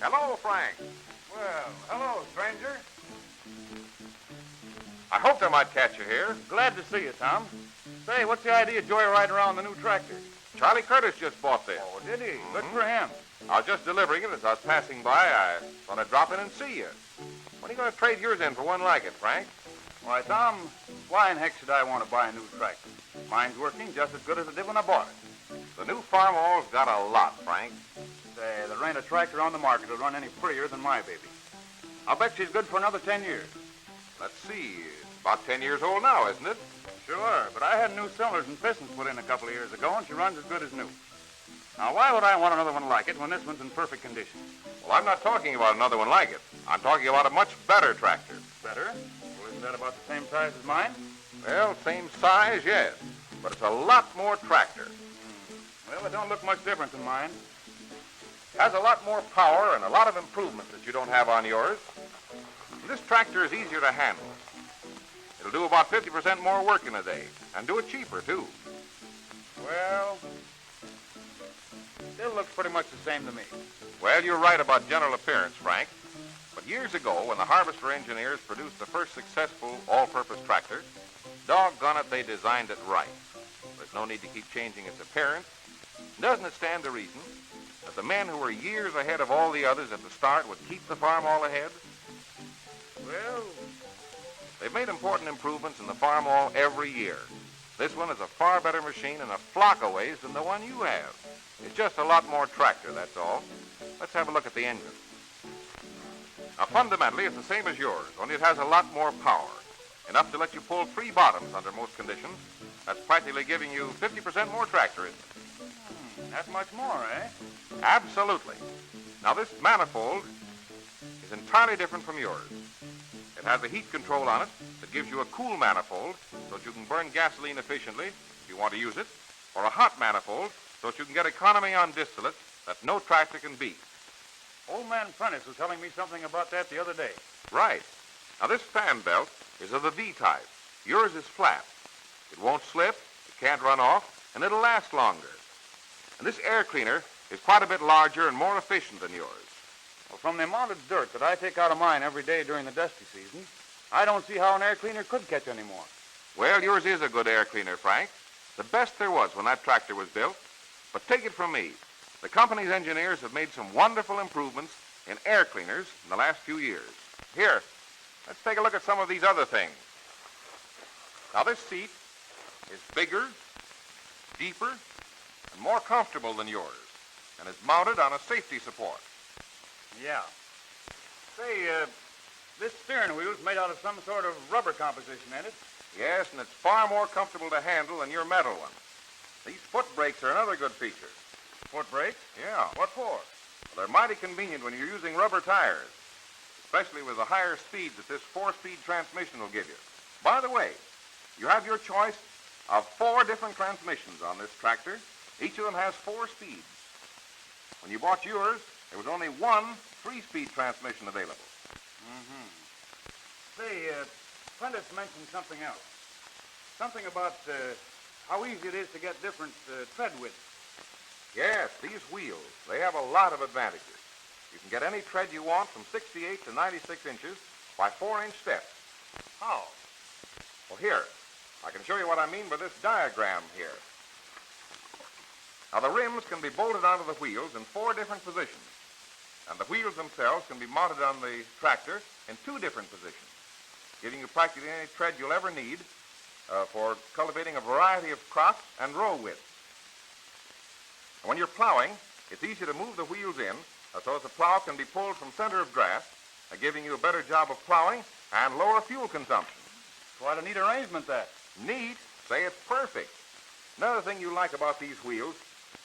Hello, Frank. Well, hello, stranger. I hoped I might catch you here. Glad to see you, Tom. Say, what's the idea of joyriding around the new tractor? Charlie Curtis just bought this. Oh, did he? Good for him. I was just delivering it as I was passing by. I thought I'd drop in and see you. When are you going to trade yours in for one like it, Frank? Why, Tom, why in heck should I want to buy a new tractor? Mine's working just as good as it did when I bought it. The new Farmall's got a lot, Frank. Say, there ain't a tractor on the market that'll run any prettier than my baby. I'll bet she's good for another 10 years. Let's see. It's about 10 years old now, isn't it? Sure, but I had new cylinders and pistons put in a couple of years ago, and she runs as good as new. Now, why would I want another one like it when this one's in perfect condition? Well, I'm not talking about another one like it. I'm talking about a much better tractor. Better? Well, isn't that about the same size as mine? Well, same size, yes. But it's a lot more tractor. Well, it don't look much different than mine. Has a lot more power and a lot of improvements that you don't have on yours. This tractor is easier to handle. It'll do about 50% more work in a day, and do it cheaper, too. Well, still looks pretty much the same to me. Well, you're right about general appearance, Frank. But years ago, when the Harvester engineers produced the first successful all-purpose tractor, doggone it, they designed it right. There's no need to keep changing its appearance. Doesn't it stand to reason that the men who were years ahead of all the others at the start would keep the farm all ahead? Well, they've made important improvements in the farm all every year. This one is a far better machine in a flock of ways than the one you have. It's just a lot more tractor, that's all. Let's have a look at the engine. Now, fundamentally, it's the same as yours, only it has a lot more power. Enough to let you pull 3 bottoms under most conditions. That's practically giving you 50% more tractor, isn't it? That's much more, eh? Absolutely. Now, this manifold is entirely different from yours. It has a heat control on it that gives you a cool manifold so that you can burn gasoline efficiently if you want to use it, or a hot manifold so that you can get economy on distillate that no tractor can beat. Old man Prentice was telling me something about that the other day. Right. Now, this fan belt is of the V type. Yours is flat. It won't slip, it can't run off, and it'll last longer. And this air cleaner is quite a bit larger and more efficient than yours. Well, from the amount of dirt that I take out of mine every day during the dusty season, I don't see how an air cleaner could catch any more. Well, yours is a good air cleaner, Frank. The best there was when that tractor was built. But take it from me, the company's engineers have made some wonderful improvements in air cleaners in the last few years. Here, let's take a look at some of these other things. Now, this seat is bigger, deeper, and more comfortable than yours, and is mounted on a safety support. Yeah. Say, this steering wheel's made out of some sort of rubber composition, ain't it? Yes, and it's far more comfortable to handle than your metal one. These foot brakes are another good feature. Foot brakes? Yeah. What for? Well, they're mighty convenient when you're using rubber tires, especially with the higher speeds that this 4-speed transmission will give you. By the way, you have your choice of 4 different transmissions on this tractor. Each of them has 4 speeds. When you bought yours, there was only one 3-speed transmission available. Mm-hmm. Say, Prentice mentioned something else. Something about how easy it is to get different tread widths. Yes, these wheels, they have a lot of advantages. You can get any tread you want from 68 to 96 inches by 4-inch steps. How? Well, here, I can show you what I mean by this diagram here. Now, the rims can be bolted onto the wheels in 4 different positions, and the wheels themselves can be mounted on the tractor in 2 different positions, giving you practically any tread you'll ever need for cultivating a variety of crops and row widths. And when you're plowing, it's easy to move the wheels in so that the plow can be pulled from center of draft, giving you a better job of plowing and lower fuel consumption. Quite a neat arrangement, that. Neat? Say it's perfect. Another thing you like about these wheels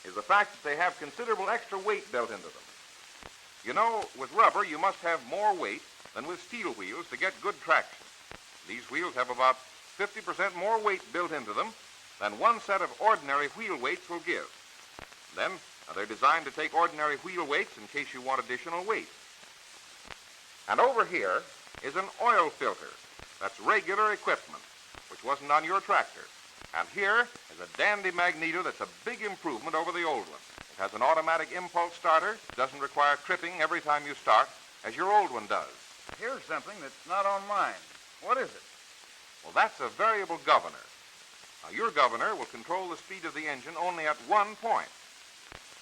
is the fact that they have considerable extra weight built into them. You know, with rubber, you must have more weight than with steel wheels to get good traction. These wheels have about 50% more weight built into them than one set of ordinary wheel weights will give. Then, they're designed to take ordinary wheel weights in case you want additional weight. And over here is an oil filter. That's regular equipment, which wasn't on your tractor. And here is a dandy magneto that's a big improvement over the old one. It has an automatic impulse starter, doesn't require tripping every time you start, as your old one does. Here's something that's not on mine. What is it? Well, that's a variable governor. Now, your governor will control the speed of the engine only at one point.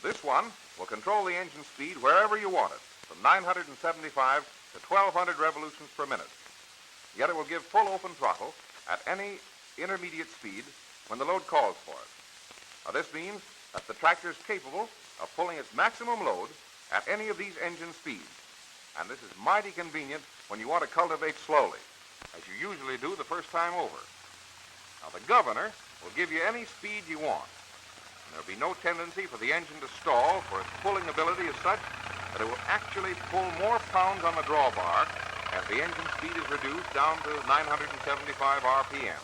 This one will control the engine speed wherever you want it, from 975 to 1,200 revolutions per minute. Yet it will give full open throttle at any intermediate speed when the load calls for it. Now, this means that the tractor is capable of pulling its maximum load at any of these engine speeds. And this is mighty convenient when you want to cultivate slowly, as you usually do the first time over. Now, the governor will give you any speed you want. And there'll be no tendency for the engine to stall, for its pulling ability is such that it will actually pull more pounds on the drawbar as the engine speed is reduced down to 975 RPM.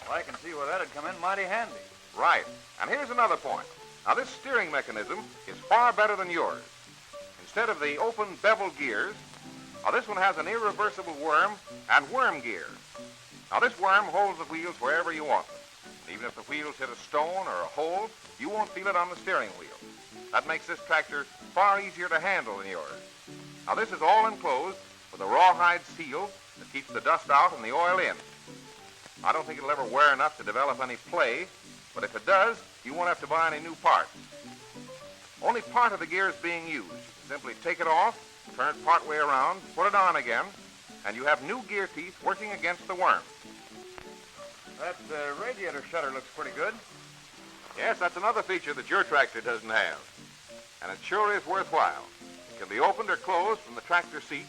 Well, I can see where that'd come in mighty handy. Right. And here's another point. Now, this steering mechanism is far better than yours. Instead of the open bevel gears, now this one has an irreversible worm and worm gear. Now, this worm holds the wheels wherever you want them. Even if the wheels hit a stone or a hole, you won't feel it on the steering wheel. That makes this tractor far easier to handle than yours. Now, this is all enclosed with a rawhide seal that keeps the dust out and the oil in. I don't think it'll ever wear enough to develop any play, but if it does, you won't have to buy any new parts. Only part of the gear is being used. You simply take it off, turn it part way around, put it on again, and you have new gear teeth working against the worms. That radiator shutter looks pretty good. Yes, that's another feature that your tractor doesn't have. And it sure is worthwhile. It can be opened or closed from the tractor seat.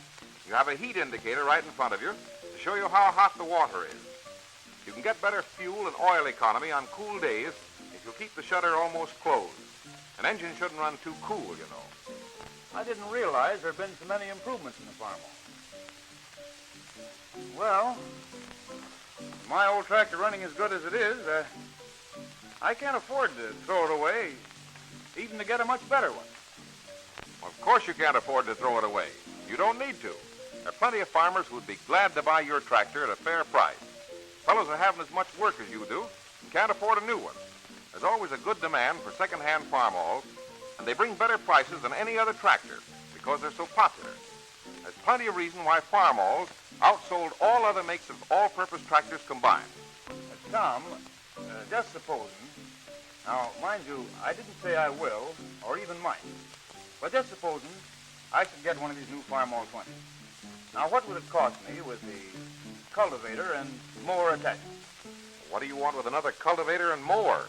You have a heat indicator right in front of you to show you how hot the water is. You can get better fuel and oil economy on cool days if you keep the shutter almost closed. An engine shouldn't run too cool, you know. I didn't realize there had been so many improvements in the farm. Well, my old tractor running as good as it is, I can't afford to throw it away, even to get a much better one. Well, of course you can't afford to throw it away. You don't need to. There are plenty of farmers who would be glad to buy your tractor at a fair price. Fellows that haven't as much work as you do and can't afford a new one. There's always a good demand for second-hand farmalls, and they bring better prices than any other tractor because they're so popular. There's plenty of reason why farmalls outsold all other makes of all-purpose tractors combined. Tom, just supposing, now, mind you, I didn't say I will, or even might, but just supposing I should get one of these new Farmall 20s. Now, what would it cost me with the cultivator and mower attachment? What do you want with another cultivator and mower?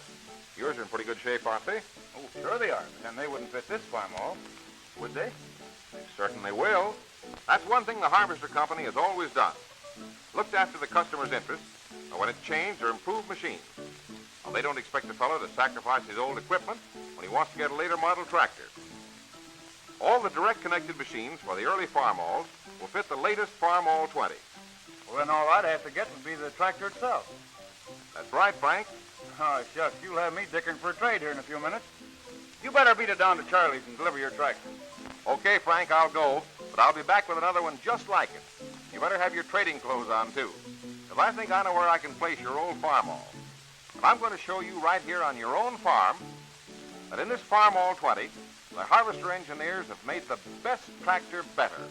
Yours are in pretty good shape, aren't they? Oh, sure they are, but then they wouldn't fit this Farmall, would they? They certainly will. That's one thing the Harvester Company has always done. Looked after the customer's interest when it changed or improved machines. Well, they don't expect a fellow to sacrifice his old equipment when he wants to get a later model tractor. All the direct connected machines for the early Farmalls will fit the latest Farmall 20. Well, then all I'd have to get would be the tractor itself. That's right, Frank. Oh, shucks, you'll have me dickering for a trade here in a few minutes. You better beat it down to Charlie's and deliver your tractor. Okay, Frank, I'll go, but I'll be back with another one just like it. You better have your trading clothes on, too, because I think I know where I can place your old Farmall. And I'm going to show you right here on your own farm that in this Farmall 20, the Harvester engineers have made the best tractor better.